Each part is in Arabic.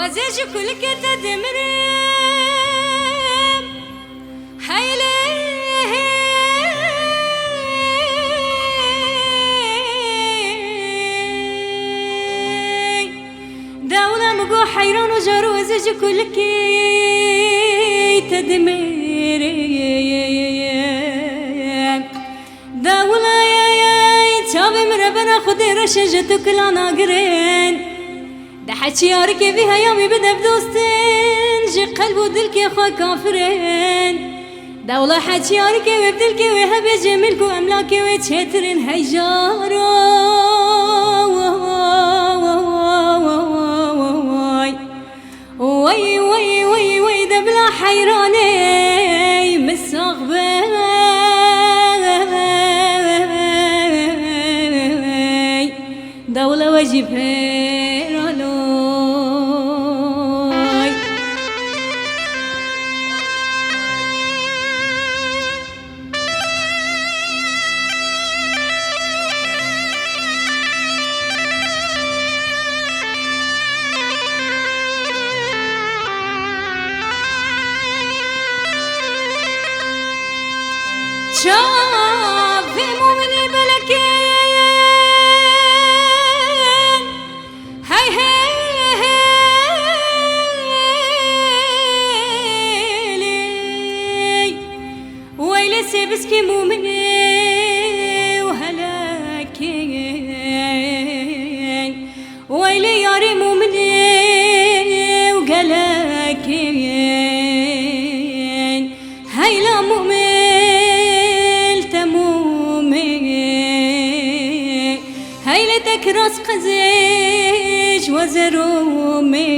وزيج كل كتا دمرم حيلي دولة مقو حيران وجار وزيج كل كتا دمرم دولة تابي مربنا خدي رشجة كلانا قرين ده حكيارك فيها يومي بدا بدوستين جي قلب ودلك يا خوا كافرين دولة حكيارك وبدلك وهبي جميلك واملاك وتشترين هيجارو وي وي وي وي دبلا حيراني مساغبه دولة وجبها شافي مؤمني بلكين هاي هاي ويلي سيبسكي مؤمني وهلاكين ويلي ياري مؤمني وقلاكين هاي لا مؤمن راس قزيج وزرومي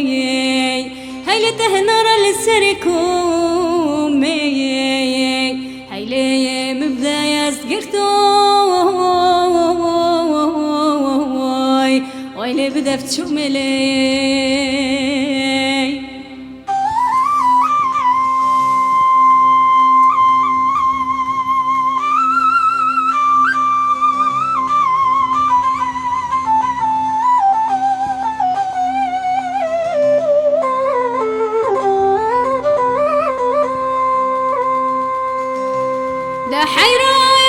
هاي تهنر للسركومي هاي لي مبدا يسقرتوي ويلي بدا فتشوملي ده حيران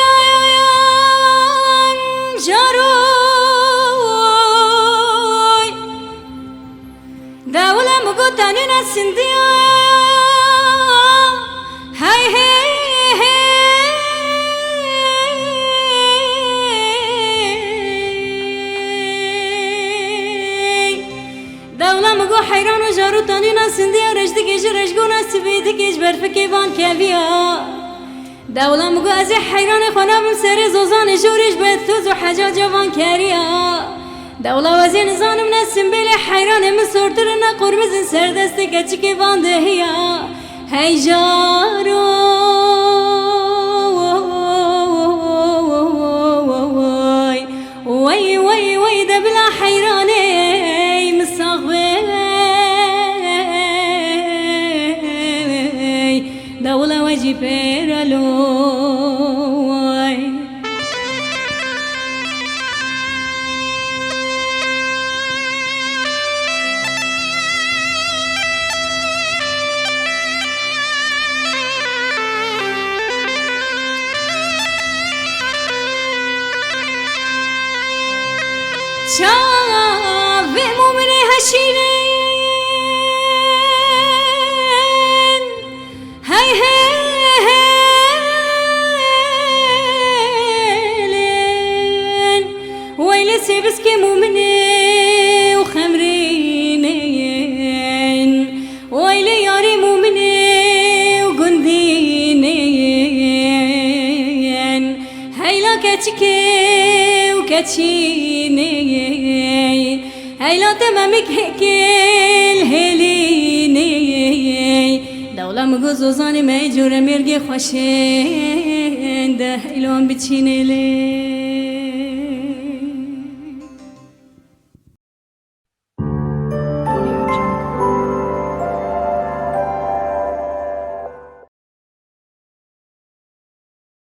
جاروي ده ولا مقطعني ناس انديا هاي هاي ده ولا مقو حيران وجارو تاني ناس انديا رجدك ايش رجقو ناس بيدك ايش برفكي بان كافيا دولة مقازي حيران خنا بمسري زوزان جوريش بثوز وحاجة جوان كاريا دولة وزين زان من السنبيل حيران من صورترنا قرمز سردستك اتشكي باندهيا هاي جارو وي وي وي دبلا حيراني مصاغبي دولة وجي بيرالوي شافي مؤمني هشيلين هاي هاي ويلي سيبسكي مؤمني وخمرينين ويلي ياري مؤمني وقندينين هاي لا كاتشكي وكاتشيني هاي لا تمامك هكيل هليني دولة مقوزوزاني ما يجور ميرقي خوشين ده هاي لون بتشيني لي